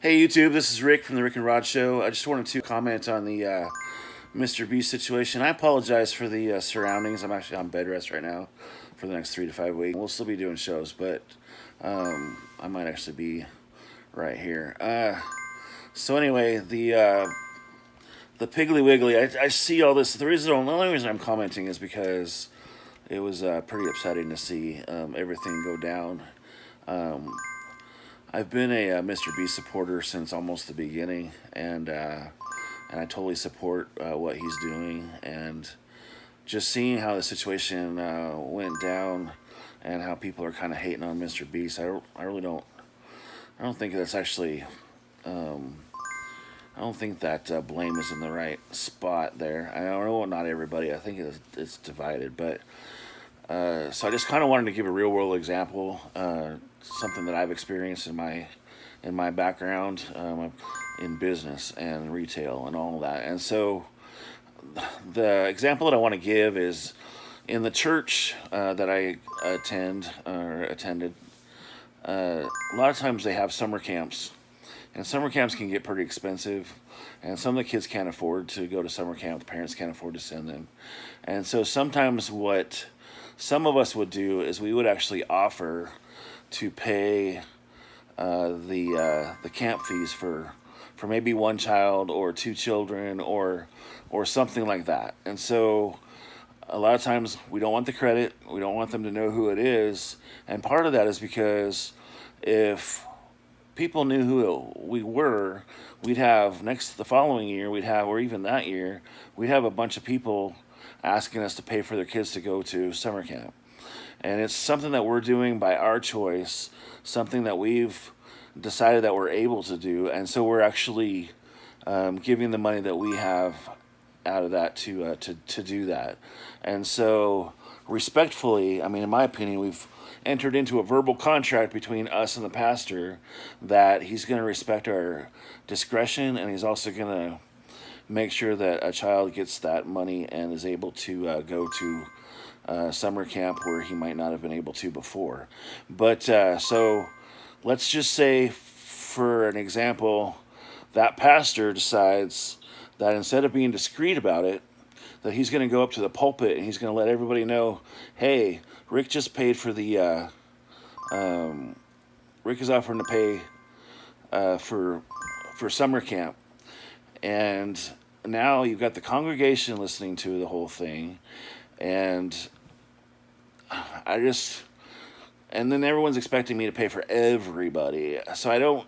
Hey YouTube, this is Rick from the Rick and Rod Show. I just wanted to comment on the MrBeast situation. I apologize for the surroundings. I'm actually on bed rest right now for the next 3 to 5 weeks. We'll still be doing shows, but I might actually be right here. So anyway, the Piggly Wiggly. I see all this. The only reason I'm commenting is because it was pretty upsetting to see everything go down. I've been a MrBeast supporter since almost the beginning, and I totally support what he's doing. And just seeing how the situation went down, and how people are kind of hating on MrBeast, I really don't. I don't think that's actually. I don't think that blame is in the right spot there. I don't know, not everybody. I think it's divided, but so I just kind of wanted to give a real world example, something that I've experienced in my background, in business and retail and all of that. And so the example that I want to give is in the church that I attended. A lot of times they have summer camps, and summer camps can get pretty expensive, and some of the kids can't afford to go to summer camp. The parents can't afford to send them. And so sometimes what some of us would do is we would actually offer to pay the camp fees for maybe one child or two children or something like that. And so a lot of times we don't want the credit. We don't want them to know who it is. And part of that is because if people knew who we were, we'd have the following year, or even that year, we'd have a bunch of people asking us to pay for their kids to go to summer camp. And it's something that we're doing by our choice, something that we've decided that we're able to do. And so we're actually giving the money that we have out of that to do that. And so respectfully, I mean, in my opinion, we've entered into a verbal contract between us and the pastor that he's going to respect our discretion, and he's also going to make sure that a child gets that money and is able to go to summer camp where he might not have been able to before. But so let's just say, for an example, that pastor decides that instead of being discreet about it, that he's going to go up to the pulpit and he's going to let everybody know, hey, Rick just paid for the, Rick is offering to pay for summer camp. And now you've got the congregation listening to the whole thing. And and then everyone's expecting me to pay for everybody. So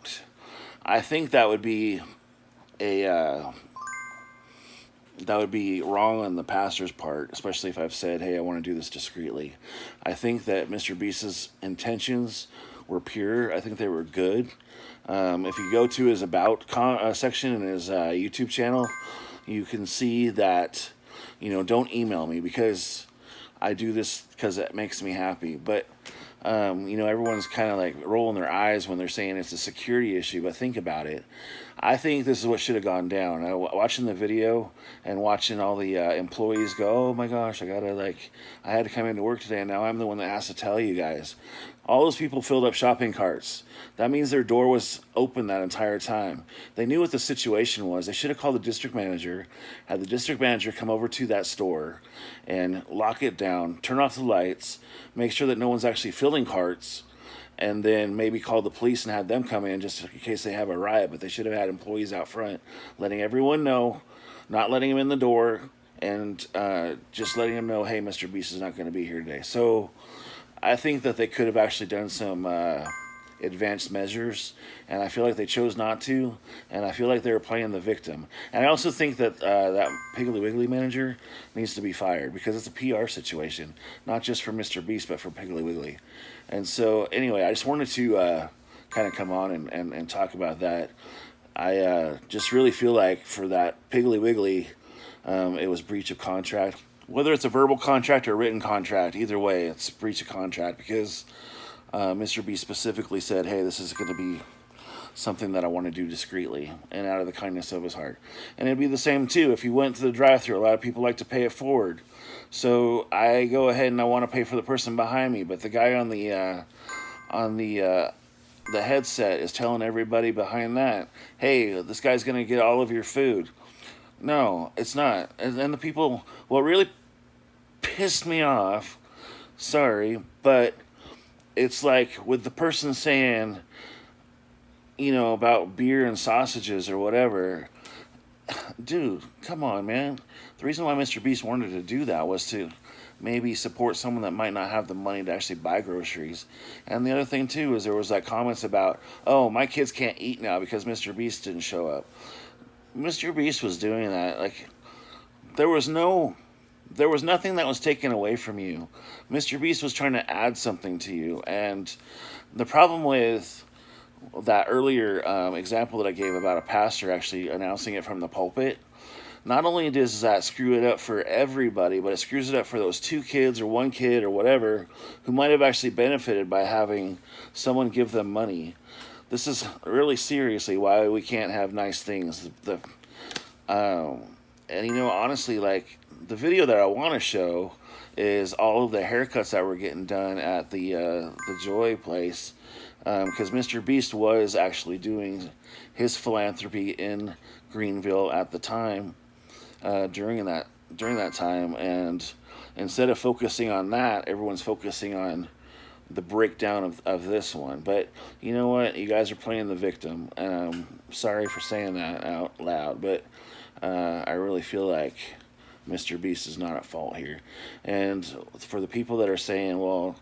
I think that would be that would be wrong on the pastor's part, especially if I've said, hey, I want to do this discreetly. I think that MrBeast's intentions were pure. I think they were good. If you go to his About section in his YouTube channel, you can see that, don't email me because I do this because it makes me happy. But, everyone's kind of like rolling their eyes when they're saying it's a security issue, but think about it. I think this is what should have gone down. Watching the video and watching all the employees go, oh my gosh, I had to come into work today, and now I'm the one that has to tell you guys. All those people filled up shopping carts. That means their door was open that entire time. They knew what the situation was. They should have called the district manager, had the district manager come over to that store and lock it down, turn off the lights, make sure that no one's actually filling carts, and then maybe call the police and have them come in just in case they have a riot. But they should have had employees out front letting everyone know, not letting them in the door, and just letting them know, hey, MrBeast is not going to be here today. So I think that they could have actually done some advanced measures, and I feel like they chose not to, and I feel like they were playing the victim. And I also think that that Piggly Wiggly manager needs to be fired because it's a PR situation, not just for MrBeast, but for Piggly Wiggly. And so anyway, I just wanted to kind of come on and talk about that. I just really feel like for that Piggly Wiggly, it was breach of contract. Whether it's a verbal contract or a written contract, either way, it's breach of contract because MrBeast specifically said, hey, this is going to be something that I want to do discreetly and out of the kindness of his heart. And it'd be the same, too, if you went to the drive-thru. A lot of people like to pay it forward. So I go ahead and I want to pay for the person behind me, but the guy on the the headset is telling everybody behind that, hey, this guy's going to get all of your food. No, it's not. And then the people, what really pissed me off, sorry, but it's like with the person saying, about beer and sausages or whatever. Dude, come on, man. The reason why MrBeast wanted to do that was to maybe support someone that might not have the money to actually buy groceries. And the other thing too is there was like comments about, oh, my kids can't eat now because MrBeast didn't show up. MrBeast was doing that. Like there was nothing that was taken away from you. MrBeast was trying to add something to you. And the problem with that earlier example that I gave about a pastor actually announcing it from the pulpit, not only does that screw it up for everybody, but it screws it up for those 2 kids or 1 kid or whatever who might have actually benefited by having someone give them money. This is really seriously why we can't have nice things. And honestly, like the video that I want to show is all of the haircuts that were getting done at the Joy place, because MrBeast was actually doing his philanthropy in Greenville at the time, during that time, and instead of focusing on that, everyone's focusing on the breakdown of this one. But you know what? You guys are playing the victim, and I'm sorry for saying that out loud, but I really feel like MrBeast is not at fault here. And for the people that are saying, well,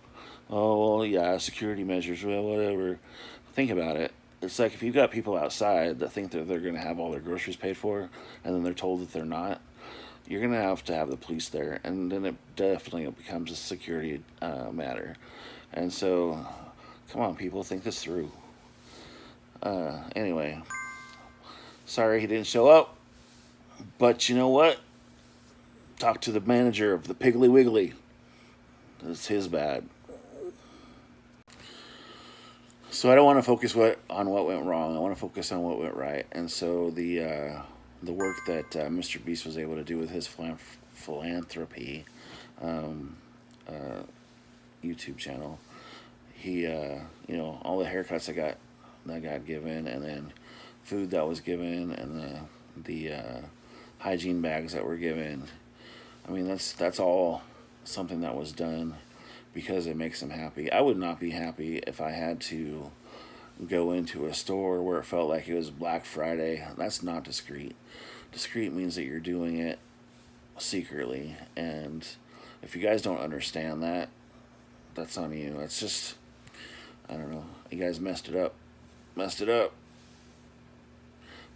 oh, well, yeah, security measures, well, whatever, think about it. It's like if you've got people outside that think that they're going to have all their groceries paid for, and then they're told that they're not, you're going to have the police there, and then it definitely becomes a security matter. And so, come on, people, think this through. Anyway, sorry he didn't show up, but you know what? Talk to the manager of the Piggly Wiggly. It's his bad. So I don't want to focus on what went wrong. I want to focus on what went right. And so the work that MrBeast was able to do with his philanthropy YouTube channel, he all the haircuts that got given, and then food that was given, and the hygiene bags that were given. I mean, that's all something that was done because it makes them happy. I would not be happy if I had to go into a store where it felt like it was Black Friday. That's not discreet. Discreet means that you're doing it secretly, and if you guys don't understand that, that's on you. It's just, I don't know. You guys messed it up.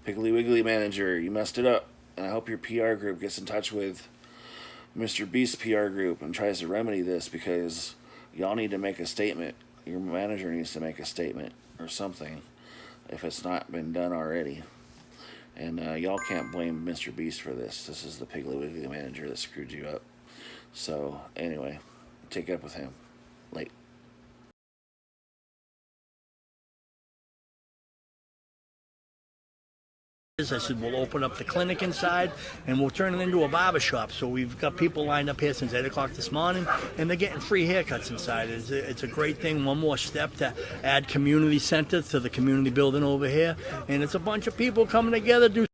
Piggly Wiggly manager, you messed it up. And I hope your PR group gets in touch with MrBeast PR group and tries to remedy this, because y'all need to make a statement. Your manager needs to make a statement or something if it's not been done already. And y'all can't blame MrBeast for this. This is the Piggly Wiggly manager that screwed you up. So anyway, take it up with him. Late. I said, we'll open up the clinic inside and we'll turn it into a barber shop. So we've got people lined up here since 8 o'clock this morning, and they're getting free haircuts inside. It's a great thing. One more step to add community center to the community building over here. And it's a bunch of people coming together to do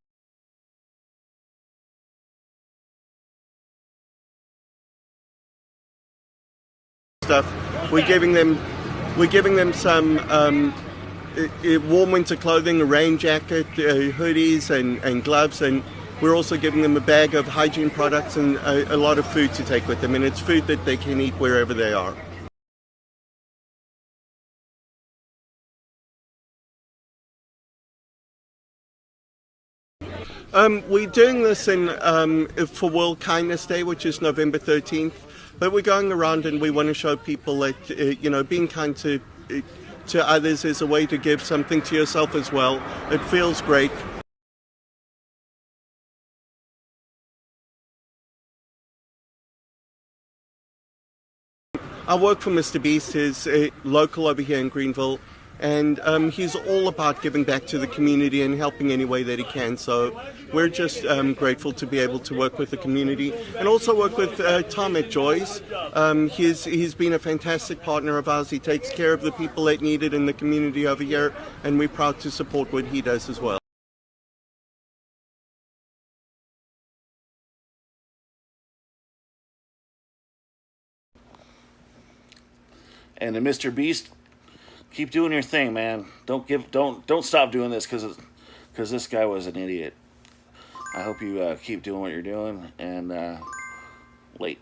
stuff. We're giving them some warm winter clothing, a rain jacket, hoodies and gloves, and we're also giving them a bag of hygiene products and a lot of food to take with them, and it's food that they can eat wherever they are. We're doing this for World Kindness Day, which is November 13th, but we're going around and we want to show people that being kind to others is a way to give something to yourself as well. It feels great. I work for MrBeast, who's local over here in Greenville, And he's all about giving back to the community and helping any way that he can. So we're just grateful to be able to work with the community and also work with Tom at Joy's. He's been a fantastic partner of ours. He takes care of the people that need it in the community over here, and we're proud to support what he does as well. And then MrBeast, keep doing your thing, man. Don't stop doing this because this guy was an idiot. I hope you keep doing what you're doing, and wait.